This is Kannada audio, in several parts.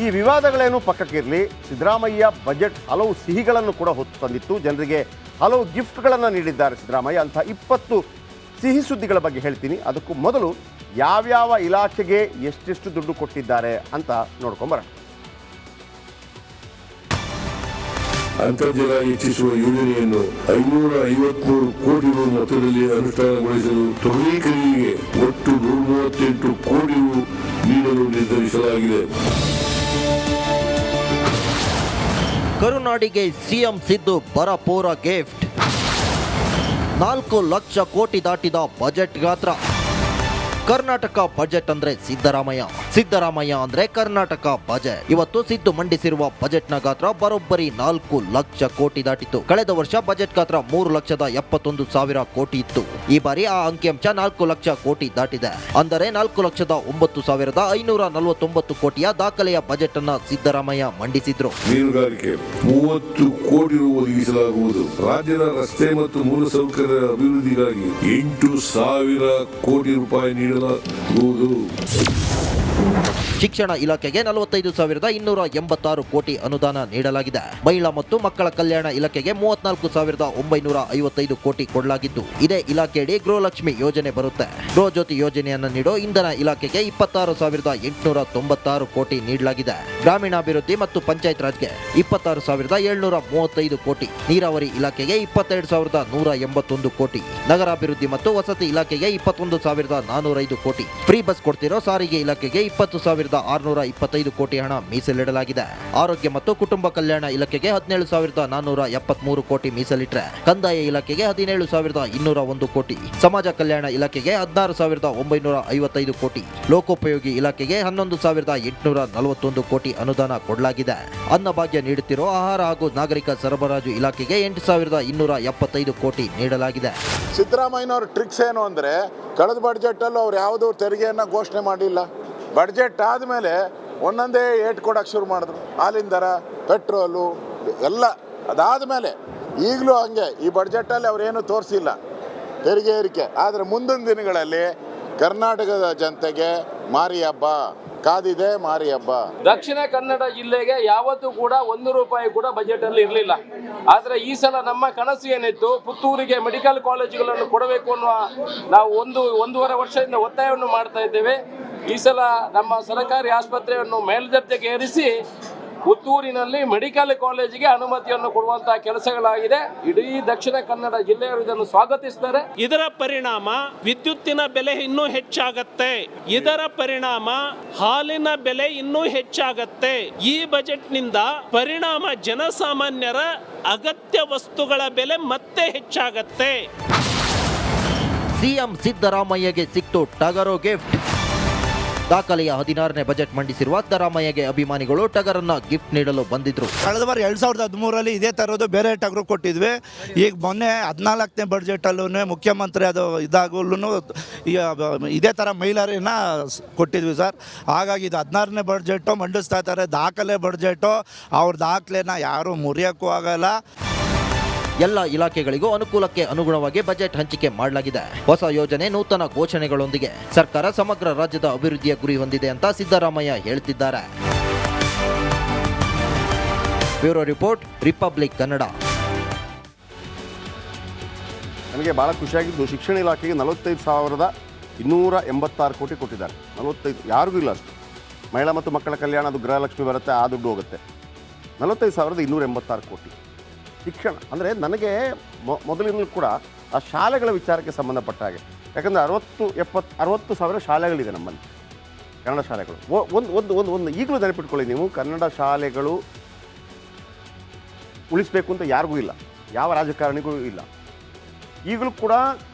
ಈ ವಿವಾದಗಳೇನು ಪಕ್ಕಕ್ಕಿರಲಿ, ಸಿದ್ದರಾಮಯ್ಯ ಬಜೆಟ್ ಹಲವು ಸಿಹಿಗಳನ್ನು ಕೂಡ ಹೊತ್ತು ತಂದಿತ್ತು. ಜನರಿಗೆ ಹಲವು ಗಿಫ್ಟ್ಗಳನ್ನು ನೀಡಿದ್ದಾರೆ ಸಿದ್ದರಾಮಯ್ಯ. ಅಂಥ 20 ಸಿಹಿ ಸುದ್ದಿಗಳ ಬಗ್ಗೆ ಹೇಳ್ತೀನಿ. ಅದಕ್ಕೂ ಮೊದಲು ಯಾವ್ಯಾವ ಇಲಾಖೆಗೆ ಎಷ್ಟೆಷ್ಟು ದುಡ್ಡು ಕೊಟ್ಟಿದ್ದಾರೆ ಅಂತ ನೋಡ್ಕೊಂಬರೋಣ. ಅಂತರ್ಜಲ ಹೆಚ್ಚಿಸುವ ಯೋಜನೆಯನ್ನು 553 ಕೋಟಿ ರು ಮೊತ್ತದಲ್ಲಿ ಅನುಷ್ಠಾನಗೊಳಿಸಲು ತೊಗರಿ ಖರೀದಿಗೆ ಒಟ್ಟು 138 ಕೋಟಿ ರು ನೀಡಲು ನಿರ್ಧರಿಸಲಾಗಿದೆ. ಕರುನಾಡಿಗೆ ಸಿಎಂ ಸಿದ್ದು ಬರಪೂರ ಗಿಫ್ಟ್. 4 ಲಕ್ಷ ಕೋಟಿ ದಾಟಿದ ಬಜೆಟ್ ಗಾತ್ರ. ಕರ್ನಾಟಕ ಬಜೆಟ್ ಅಂದ್ರೆ ಸಿದ್ದರಾಮಯ್ಯ ಅಂದ್ರೆ ಕರ್ನಾಟಕ ಬಜೆಟ್. ಇವತ್ತು ಸಿದ್ದು ಮಂಡಿಸಿರುವ ಬಜೆಟ್ನ ಗಾತ್ರ ಬರೋಬ್ಬರಿ 4 ಲಕ್ಷ ಕೋಟಿ ದಾಟಿತು. ಕಳೆದ ವರ್ಷ ಬಜೆಟ್ ಗಾತ್ರ 3,71,000 ಕೋಟಿ ಇತ್ತು. ಈ ಬಾರಿ ಆ ಅಂಕಿಅಂಶ 4 ಲಕ್ಷ ಕೋಟಿ ದಾಟಿದೆ. ಅಂದರೆ 4,09,549 ಕೋಟಿಯ ದಾಖಲೆಯ ಬಜೆಟ್ ಅನ್ನ ಸಿದ್ದರಾಮಯ್ಯ ಮಂಡಿಸಿದ್ರು. ಮೀನುಗಾರಿಕೆ 30 ಕೋಟಿ ರು ಒದಗಿಸಲಾಗುವುದು. ರಾಜ್ಯದ ರಸ್ತೆ ಮತ್ತು ಮೂಲಸೌಕರ್ಯ ಅಭಿವೃದ್ಧಿಗಾಗಿ 8,000 ಕೋಟಿ ರೂಪಾಯಿ ನೀಡಲಾಗುವುದು. ಶಿಕ್ಷಣ ಇಲಾಖೆಗೆ 45,286 ಕೋಟಿ ಅನುದಾನ ನೀಡಲಾಗಿದೆ. ಮಹಿಳಾ ಮತ್ತು ಮಕ್ಕಳ ಕಲ್ಯಾಣ ಇಲಾಖೆಗೆ 34,955 ಕೋಟಿ ಕೊಡಲಾಗಿದ್ದು, ಇದೇ ಇಲಾಖೆಯಡಿ ಗೃಹಲಕ್ಷ್ಮಿ ಯೋಜನೆ ಬರುತ್ತೆ. ಗೃಹ ಜ್ಯೋತಿ ಯೋಜನೆಯನ್ನು ನೀಡೋ ಇಂಧನ ಇಲಾಖೆಗೆ 26,896 ಕೋಟಿ ನೀಡಲಾಗಿದೆ. ಗ್ರಾಮೀಣಾಭಿವೃದ್ಧಿ ಮತ್ತು ಪಂಚಾಯತ್ ರಾಜ್ಗೆ 26,735 ಕೋಟಿ, ನೀರಾವರಿ ಇಲಾಖೆಗೆ 22,181 ಕೋಟಿ, ನಗರಾಭಿವೃದ್ಧಿ ಮತ್ತು ವಸತಿ ಇಲಾಖೆಗೆ 21,405 ಕೋಟಿ, ಫ್ರೀ ಬಸ್ ಕೊಡ್ತಿರೋ ಸಾರಿಗೆ ಇಲಾಖೆಗೆ 20,625 ಕೋಟಿ ಹಣ ಮೀಸಲಿಡಲಾಗಿದೆ. ಆರೋಗ್ಯ ಮತ್ತು ಕುಟುಂಬ ಕಲ್ಯಾಣ ಇಲಾಖೆಗೆ 17,473 ಕೋಟಿ ಮೀಸಲಿಟ್ರೆ, ಕಂದಾಯ ಇಲಾಖೆಗೆ 17,201 ಕೋಟಿ, ಸಮಾಜ ಕಲ್ಯಾಣ ಇಲಾಖೆಗೆ 16,955 ಕೋಟಿ, ಲೋಕೋಪಯೋಗಿ ಇಲಾಖೆಗೆ 11,841 ಕೋಟಿ ಅನುದಾನ ಕೊಡಲಾಗಿದೆ. ಅನ್ನಭಾಗ್ಯ ನೀಡುತ್ತಿರೋ ಆಹಾರ ಹಾಗೂ ನಾಗರಿಕ ಸರಬರಾಜು ಇಲಾಖೆಗೆ 8,275 ಕೋಟಿ ನೀಡಲಾಗಿದೆ. ಸಿದ್ದರಾಮಯ್ಯನವ್ರ ಟ್ರಿಕ್ಸ್ ಏನು ಅಂದರೆ, ಕಳೆದ ಬಡ್ಜೆಟಲ್ಲಿ ಅವ್ರು ಯಾವುದೂ ತೆರಿಗೆಯನ್ನು ಘೋಷಣೆ ಮಾಡಿಲ್ಲ. ಬಡ್ಜೆಟ್ ಆದಮೇಲೆ ಒಂದೊಂದೇ ಏಟ್ ಕೊಡೋಕ್ಕೆ ಶುರು ಮಾಡಿದ್ರು. ಹಾಲಿನ ದರ, ಪೆಟ್ರೋಲು ಎಲ್ಲ ಅದಾದಮೇಲೆ ಈಗಲೂ ಹಂಗೆ ಈ ಬಡ್ಜೆಟಲ್ಲಿ ಅವರೇನು ತೋರಿಸಿಲ್ಲ ತೆರಿಗೆ ಏರಿಕೆ. ಆದರೆ ಮುಂದಿನ ದಿನಗಳಲ್ಲಿ ಕರ್ನಾಟಕದ ಜನತೆಗೆ ಮಾರಿ ಹಬ್ಬ ಕಾದಿದೆ. ಮಾರಿ ಹಬ್ಬ. ದಕ್ಷಿಣ ಕನ್ನಡ ಜಿಲ್ಲೆಗೆ ಯಾವತ್ತೂ ಕೂಡ 1 ರೂಪಾಯಿ ಕೂಡ ಬಜೆಟ್ ಅಲ್ಲಿ ಇರಲಿಲ್ಲ. ಆದ್ರೆ ಈ ಸಲ ನಮ್ಮ ಕನಸು ಏನಿತ್ತು, ಪುತ್ತೂರಿಗೆ ಮೆಡಿಕಲ್ ಕಾಲೇಜುಗಳನ್ನು ಕೊಡಬೇಕು ಅನ್ನುವ ನಾವು 1.5 ವರ್ಷದಿಂದ ಒತ್ತಾಯವನ್ನು ಮಾಡ್ತಾ ಇದ್ದೇವೆ. ಈ ಸಲ ನಮ್ಮ ಸರ್ಕಾರಿ ಆಸ್ಪತ್ರೆಯನ್ನು ಮೇಲ್ದರ್ಜೆಗೆ ಏರಿಸಿ ಪುತ್ತೂರಿನಲ್ಲಿ ಮೆಡಿಕಲ್ ಕಾಲೇಜಿಗೆ ಅನುಮತಿಯನ್ನು ಕೊಡುವಂತಹ ಕೆಲಸಗಳಾಗಿದೆ. ಇಡೀ ದಕ್ಷಿಣ ಕನ್ನಡ ಜಿಲ್ಲೆಯವರು ಇದನ್ನು ಸ್ವಾಗತಿಸುತ್ತಾರೆ. ಇದರ ಪರಿಣಾಮ ವಿದ್ಯುತ್ತಿನ ಬೆಲೆ ಇನ್ನೂ ಹೆಚ್ಚಾಗತ್ತೆ. ಇದರ ಪರಿಣಾಮ ಹಾಲಿನ ಬೆಲೆ ಇನ್ನೂ ಹೆಚ್ಚಾಗತ್ತೆ. ಈ ಬಜೆಟ್ ನಿಂದ ಪರಿಣಾಮ ಜನಸಾಮಾನ್ಯರ ಅಗತ್ಯ ವಸ್ತುಗಳ ಬೆಲೆ ಮತ್ತೆ ಹೆಚ್ಚಾಗತ್ತೆ. ಸಿಎಂ ಸಿದ್ದರಾಮಯ್ಯಗೆ ಸಿಕ್ತು ಟಗರು ಗಿಫ್ಟ್. ದಾಖಲೆಯ 16ನೇ ಬಜೆಟ್ ಮಂಡಿಸಿರುವ ಸಿದ್ದರಾಮಯ್ಯಗೆ ಅಭಿಮಾನಿಗಳು ಟಗರನ್ನ ಗಿಫ್ಟ್ ನೀಡಲು ಬಂದಿದ್ರು. ಕಳೆದ ಬಾರಿ 2013ರಲ್ಲಿ ಇದೇ ತರದ್ದು ಬೇರೆ ಟಗರು ಕೊಟ್ಟಿದ್ವಿ. ಈಗ ಮೊನ್ನೆ 14ನೇ ಬಜೆಟಲ್ಲೂ ಮುಖ್ಯಮಂತ್ರಿ ಅದು ಇದಾಗಲೂ ಇದೇ ಥರ ಮಹಿಳೆಯರನ್ನ ಕೊಟ್ಟಿದ್ವಿ ಸರ್. ಹಾಗಾಗಿ ಇದು 16ನೇ ಬಜೆಟು ಮಂಡಿಸ್ತಾ ಇದ್ದಾರೆ. ದಾಖಲೆ ಬಜೆಟು, ಅವ್ರ ದಾಖಲೆನ ಯಾರು ಮುರಿಯೋಕ್ಕೂ ಆಗಲ್ಲ. ಎಲ್ಲ ಇಲಾಖೆಗಳಿಗೂ ಅನುಕೂಲಕ್ಕೆ ಅನುಗುಣವಾಗಿ ಬಜೆಟ್ ಹಂಚಿಕೆ ಮಾಡಲಾಗಿದೆ. ಹೊಸ ಯೋಜನೆ, ನೂತನ ಘೋಷಣೆಗಳೊಂದಿಗೆ ಸರ್ಕಾರ ಸಮಗ್ರ ರಾಜ್ಯದ ಅಭಿವೃದ್ಧಿಯ ಗುರಿ ಹೊಂದಿದೆ ಅಂತ ಸಿದ್ದರಾಮಯ್ಯ ಹೇಳ್ತಿದ್ದಾರೆ. Bureau report, republic Kannada. ನನಗೆ ಭಾಳ ಖುಷಿಯಾಗಿದ್ದು, ಶಿಕ್ಷಣ ಇಲಾಖೆಗೆ 45,286 ಕೋಟಿ ಕೊಟ್ಟಿದ್ದಾರೆ. 45 ಯಾರಿಗೂ ಇಲ್ಲ ಅಷ್ಟು. ಮಹಿಳಾ ಮತ್ತು ಮಕ್ಕಳ ಕಲ್ಯಾಣ, ಅದು ಗೃಹಲಕ್ಷ್ಮಿ ಬರುತ್ತೆ, ಆ ದುಡ್ಡು ಹೋಗುತ್ತೆ. 45,286 ಕೋಟಿ. ಶಿಕ್ಷಣ ಅಂದರೆ ನನಗೆ ಮೊದಲಿನೂ ಕೂಡ ಆ ಶಾಲೆಗಳ ವಿಚಾರಕ್ಕೆ ಸಂಬಂಧಪಟ್ಟ ಹಾಗೆ, ಯಾಕಂದರೆ 60,000 ಶಾಲೆಗಳಿದೆ ನಮ್ಮಲ್ಲಿ, ಕನ್ನಡ ಶಾಲೆಗಳು. ಒಂದು ಈಗಲೂ ನೆನಪಿಟ್ಕೊಳ್ಳಿ ನೀವು, ಕನ್ನಡ ಶಾಲೆಗಳು ಉಳಿಸ್ಬೇಕು ಅಂತ ಯಾರಿಗೂ ಇಲ್ಲ, ಯಾವ ರಾಜಕಾರಣಿಗೂ ಇಲ್ಲ. ಈಗಲೂ ಕೂಡ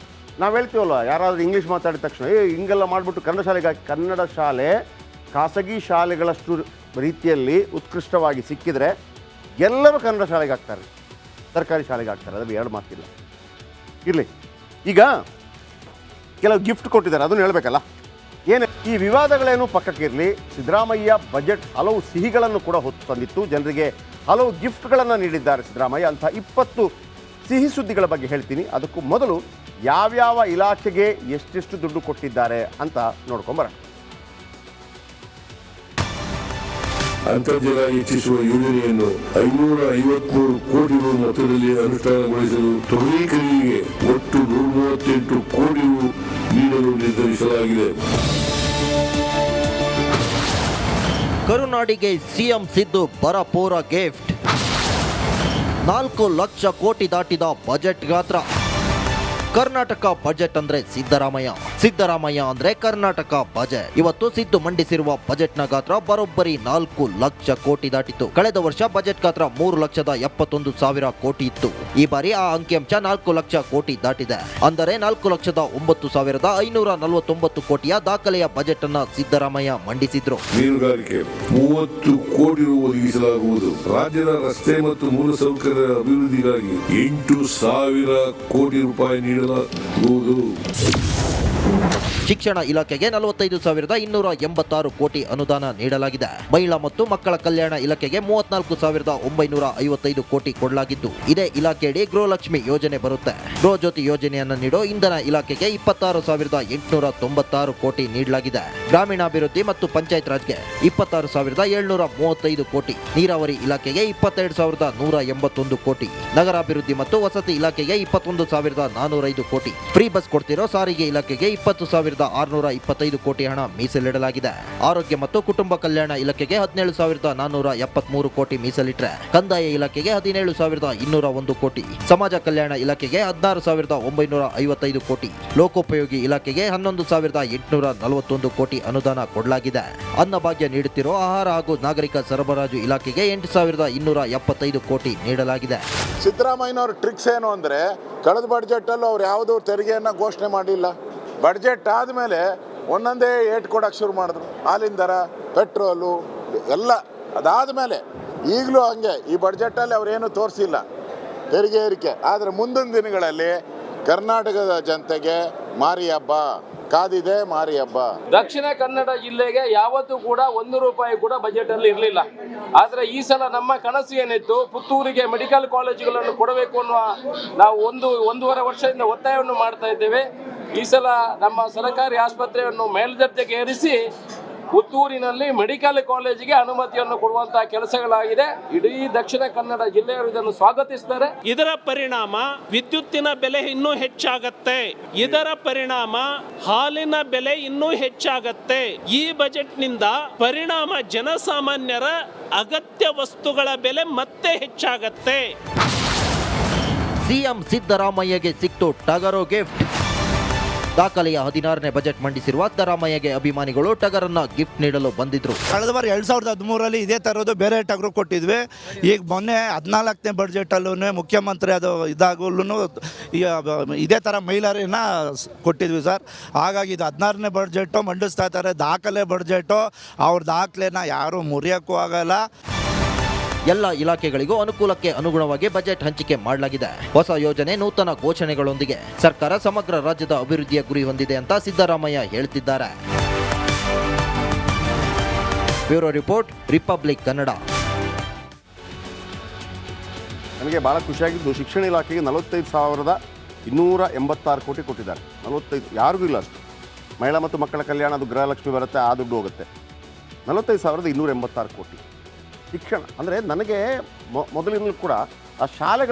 ನಾವು ಹೇಳ್ತೀವಲ್ಲ, ಯಾರಾದರೂ ಇಂಗ್ಲೀಷ್ ಮಾತಾಡಿದ ತಕ್ಷಣ ಹಿಂಗೆಲ್ಲ ಮಾಡಿಬಿಟ್ಟು ಕನ್ನಡ ಶಾಲೆ ಖಾಸಗಿ ಶಾಲೆಗಳಷ್ಟು ರೀತಿಯಲ್ಲಿ ಉತ್ಕೃಷ್ಟವಾಗಿ ಸಿಕ್ಕಿದರೆ ಎಲ್ಲರೂ ಕನ್ನಡ ಶಾಲೆಗೆ ಹಾಕ್ತಾರೆ, ಸರ್ಕಾರಿ ಶಾಲೆಗೆ ಹಾಕ್ತಾರೆ. ಅದು ಎರಡು ಮಾತಿಲ್ಲ. ಇರಲಿ, ಈಗ ಕೆಲವು ಗಿಫ್ಟ್ ಕೊಟ್ಟಿದ್ದಾರೆ, ಅದನ್ನು ಹೇಳಬೇಕಲ್ಲ. ಏನು ಈ ವಿವಾದಗಳೇನು ಪಕ್ಕಕ್ಕಿರಲಿ, ಸಿದ್ದರಾಮಯ್ಯ ಬಜೆಟ್ ಹಲವು ಸಿಹಿಗಳನ್ನು ಕೂಡ ಹೊತ್ತು ತಂದಿತ್ತು. ಜನರಿಗೆ ಹಲವು ಗಿಫ್ಟ್ಗಳನ್ನು ನೀಡಿದ್ದಾರೆ ಸಿದ್ದರಾಮಯ್ಯ. ಅಂಥ 20 ಸಿಹಿ ಸುದ್ದಿಗಳ ಬಗ್ಗೆ ಹೇಳ್ತೀನಿ. ಅದಕ್ಕೂ ಮೊದಲು ಯಾವ್ಯಾವ ಇಲಾಖೆಗೆ ಎಷ್ಟೆಷ್ಟು ದುಡ್ಡು ಕೊಟ್ಟಿದ್ದಾರೆ ಅಂತ ನೋಡ್ಕೊಂಬರೋಣ. ಅಂತರ್ಜಲ ಹೆಚ್ಚಿಸುವ ಯೋಜನೆಯನ್ನು 553 ಕೋಟಿ ರು ಮೊತ್ತದಲ್ಲಿ ಅನುಷ್ಠಾನಗೊಳಿಸಲು ತೊಗರಿ ಖರೀದಿಗೆ ಒಟ್ಟು 138 ಕೋಟಿ ರು ನೀಡಲು ನಿರ್ಧರಿಸಲಾಗಿದೆ. ಕರುನಾಡಿಗೆ ಸಿಎಂ ಸಿದ್ದು ಬರಪೂರ ಗಿಫ್ಟ್. 4 ಲಕ್ಷ ಕೋಟಿ ದಾಟಿದ ಬಜೆಟ್ ಗಾತ್ರ. ಕರ್ನಾಟಕ ಬಜೆಟ್ ಅಂದ್ರೆ ಸಿದ್ದರಾಮಯ್ಯ ಅಂದ್ರೆ ಕರ್ನಾಟಕ ಬಜೆಟ್. ಇವತ್ತು ಸಿದ್ದು ಮಂಡಿಸಿರುವ ಬಜೆಟ್ನ ಗಾತ್ರ ಬರೋಬ್ಬರಿ 4 ಲಕ್ಷ ಕೋಟಿ ದಾಟಿತು. ಕಳೆದ ವರ್ಷ ಬಜೆಟ್ ಗಾತ್ರ 3,71,000 ಕೋಟಿ ಇತ್ತು. ಈ ಬಾರಿ ಆ ಅಂಕಿಅಂಶ 4 ಲಕ್ಷ ಕೋಟಿ ದಾಟಿದೆ. ಅಂದರೆ 4,09,549 ಕೋಟಿಯ ದಾಖಲೆಯ ಬಜೆಟ್ ಅನ್ನ ಸಿದ್ದರಾಮಯ್ಯ ಮಂಡಿಸಿದ್ರು. ಮೀನುಗಾರಿಕೆ 30 ಕೋಟಿ ರು ಒದಗಿಸಲಾಗುವುದು. ರಾಜ್ಯದ ರಸ್ತೆ ಮತ್ತು ಮೂಲಸೌಕರ್ಯ ಅಭಿವೃದ್ಧಿಗಾಗಿ 8,000 ಕೋಟಿ ರೂಪಾಯಿ ನೀಡಲಾಗುವುದು. ಶಿಕ್ಷಣ ಇಲಾಖೆಗೆ 45,286 ಕೋಟಿ ಅನುದಾನ ನೀಡಲಾಗಿದೆ. ಮಹಿಳಾ ಮತ್ತು ಮಕ್ಕಳ ಕಲ್ಯಾಣ ಇಲಾಖೆಗೆ 34,955 ಕೋಟಿ ಕೊಡಲಾಗಿದ್ದು, ಇದೇ ಇಲಾಖೆಯಡಿ ಗೃಹಲಕ್ಷ್ಮಿ ಯೋಜನೆ ಬರುತ್ತೆ. ಗೃಹ ಜ್ಯೋತಿ ಯೋಜನೆಯನ್ನು ನೀಡೋ ಇಂಧನ ಇಲಾಖೆಗೆ 26,896 ಕೋಟಿ ನೀಡಲಾಗಿದೆ. ಗ್ರಾಮೀಣಾಭಿವೃದ್ಧಿ ಮತ್ತು ಪಂಚಾಯತ್ ರಾಜ್ಗೆ 26,735 ಕೋಟಿ, ನೀರಾವರಿ ಇಲಾಖೆಗೆ 22,181 ಕೋಟಿ, ನಗರಾಭಿವೃದ್ಧಿ ಮತ್ತು ವಸತಿ ಇಲಾಖೆಗೆ 21,405 ಕೋಟಿ, ಫ್ರೀ ಬಸ್ ಕೊಡ್ತಿರೋ ಸಾರಿಗೆ ಇಲಾಖೆಗೆ 20,625 ಕೋಟಿ ಹಣ ಮೀಸಲಿಡಲಾಗಿದೆ. ಆರೋಗ್ಯ ಮತ್ತು ಕುಟುಂಬ ಕಲ್ಯಾಣ ಇಲಾಖೆಗೆ 17,473 ಕೋಟಿ ಮೀಸಲಿಟ್ರೆ, ಕಂದಾಯ ಇಲಾಖೆಗೆ 17,201 ಕೋಟಿ, ಸಮಾಜ ಕಲ್ಯಾಣ ಇಲಾಖೆಗೆ 16,955 ಕೋಟಿ, ಲೋಕೋಪಯೋಗಿ ಇಲಾಖೆಗೆ 11,841 ಕೋಟಿ ಅನುದಾನ ಕೊಡಲಾಗಿದೆ. ಅನ್ನಭಾಗ್ಯ ನೀಡುತ್ತಿರೋ ಆಹಾರ ಹಾಗೂ ನಾಗರಿಕ ಸರಬರಾಜು ಇಲಾಖೆಗೆ 8,275 ಕೋಟಿ ನೀಡಲಾಗಿದೆ. ಸಿದ್ದರಾಮಯ್ಯನವ್ರ ಟ್ರಿಕ್ಸ್ ಏನು ಅಂದರೆ, ಕಳೆದ ಬಡ್ಜೆಟಲ್ಲೂ ಅವ್ರು ಯಾವುದೂ ತೆರಿಗೆಯನ್ನು ಘೋಷಣೆ ಮಾಡಿಲ್ಲ. ಬಡ್ಜೆಟ್ ಆದಮೇಲೆ ಒಂದೊಂದೇ ಏಟ್ ಕೊಡೋಕ್ಕೆ ಶುರು ಮಾಡಿದ್ರು. ಹಾಲಿನ ದರ, ಪೆಟ್ರೋಲು ಎಲ್ಲ ಅದಾದಮೇಲೆ ಈಗಲೂ ಹಂಗೆ ಈ ಬಡ್ಜೆಟಲ್ಲಿ ಅವರೇನು ತೋರಿಸಿಲ್ಲ ತೆರಿಗೆ ಏರಿಕೆ. ಆದರೆ ಮುಂದಿನ ದಿನಗಳಲ್ಲಿ ಕರ್ನಾಟಕದ ಜನತೆಗೆ ಮಾರಿ ಹಬ್ಬ ಕಾದಿದೆ. ಮಾರಿ ಹಬ್ಬ. ದಕ್ಷಿಣ ಕನ್ನಡ ಜಿಲ್ಲೆಗೆ ಯಾವತ್ತೂ ಕೂಡ 1 ರೂಪಾಯಿ ಕೂಡ ಬಜೆಟ್ ಅಲ್ಲಿ ಇರಲಿಲ್ಲ. ಆದ್ರೆ ಈ ಸಲ ನಮ್ಮ ಕನಸು ಏನಿತ್ತು, ಪುತ್ತೂರಿಗೆ ಮೆಡಿಕಲ್ ಕಾಲೇಜುಗಳನ್ನು ಕೊಡಬೇಕು ಅನ್ನುವ ನಾವು 1.5 ವರ್ಷದಿಂದ ಒತ್ತಾಯವನ್ನು ಮಾಡ್ತಾ ಇದ್ದೇವೆ. ಈ ಸಲ ನಮ್ಮ ಸರ್ಕಾರಿ ಆಸ್ಪತ್ರೆಯನ್ನು ಮೇಲ್ದರ್ಜೆಗೆ ಏರಿಸಿ ಪುತ್ತೂರಿನಲ್ಲಿ ಮೆಡಿಕಲ್ ಕಾಲೇಜಿಗೆ ಅನುಮತಿಯನ್ನು ಕೊಡುವಂತಹ ಕೆಲಸಗಳಾಗಿದೆ. ಇಡೀ ದಕ್ಷಿಣ ಕನ್ನಡ ಜಿಲ್ಲೆಯವರು ಇದನ್ನು ಸ್ವಾಗತಿಸುತ್ತಾರೆ. ಇದರ ಪರಿಣಾಮ ವಿದ್ಯುತ್ತಿನ ಬೆಲೆ ಇನ್ನೂ ಹೆಚ್ಚಾಗತ್ತೆ. ಇದರ ಪರಿಣಾಮ ಹಾಲಿನ ಬೆಲೆ ಇನ್ನೂ ಹೆಚ್ಚಾಗತ್ತೆ. ಈ ಬಜೆಟ್ನಿಂದ ಪರಿಣಾಮ ಜನಸಾಮಾನ್ಯರ ಅಗತ್ಯ ವಸ್ತುಗಳ ಬೆಲೆ ಮತ್ತೆ ಹೆಚ್ಚಾಗತ್ತೆ. ಸಿಎಂ ಸಿದ್ದರಾಮಯ್ಯಗೆ ಸಿಕ್ತು ಟಗರು ಗಿಫ್ಟ್. ದಾಖಲೆಯ 16ನೇ ಬಜೆಟ್ ಮಂಡಿಸಿರುವ ಸಿದ್ದರಾಮಯ್ಯಗೆ ಅಭಿಮಾನಿಗಳು ಟಗರನ್ನ ಗಿಫ್ಟ್ ನೀಡಲು ಬಂದಿದ್ರು. ಕಳೆದ ಬಾರಿ 2013 ಇದೇ ಥರದ್ದು ಬೇರೆ ಟಗರು ಕೊಟ್ಟಿದ್ವಿ. ಈಗ ಮೊನ್ನೆ 14ನೇ ಬಡ್ಜೆಟಲ್ಲೂ ಮುಖ್ಯಮಂತ್ರಿ ಅದು ಇದಾಗಲೂ ಇದೇ ಥರ ಮಹಿಳೆಯರನ್ನ ಕೊಟ್ಟಿದ್ವಿ ಸರ್. ಹಾಗಾಗಿ ಇದು 16ನೇ ಬಡ್ಜೆಟು ಮಂಡಿಸ್ತಾ ಇದ್ದಾರೆ. ದಾಖಲೆ ಬಡ್ಜೆಟು, ಅವ್ರ ದಾಖಲೆನ ಯಾರೂ ಮುರಿಯೋಕ್ಕೂ ಆಗಲ್ಲ. ಎಲ್ಲ ಇಲಾಖೆಗಳಿಗೂ ಅನುಕೂಲಕ್ಕೆ ಅನುಗುಣವಾಗಿ ಬಜೆಟ್ ಹಂಚಿಕೆ ಮಾಡಲಾಗಿದೆ. ಹೊಸ ಯೋಜನೆ, ನೂತನ ಘೋಷಣೆಗಳೊಂದಿಗೆ ಸರ್ಕಾರ ಸಮಗ್ರ ರಾಜ್ಯದ ಅಭಿವೃದ್ಧಿಯ ಗುರಿ ಹೊಂದಿದೆ ಅಂತ ಸಿದ್ದರಾಮಯ್ಯ ಹೇಳ್ತಿದ್ದಾರೆ. Bureau report, republic Kannada. ನನಗೆ ಭಾಳ ಖುಷಿಯಾಗಿದ್ದು, ಶಿಕ್ಷಣ ಇಲಾಖೆಗೆ 45,286 ಕೋಟಿ ಕೊಟ್ಟಿದ್ದಾರೆ. 45 ಯಾರಿಗೂ ಇಲ್ಲ ಅಷ್ಟು. ಮಹಿಳಾ ಮತ್ತು ಮಕ್ಕಳ ಕಲ್ಯಾಣ, ಅದು ಗೃಹಲಕ್ಷ್ಮಿ ಬರುತ್ತೆ, ಆ ದುಡ್ಡು ಹೋಗುತ್ತೆ. 45,286 ಕೋಟಿ ಶಿಕ್ಷಣ ಅಂದರೆ ನನಗೆ ಮೊದಲಿಂದಲೂ ಕೂಡ ಆ ಶಾಲೆಗಳ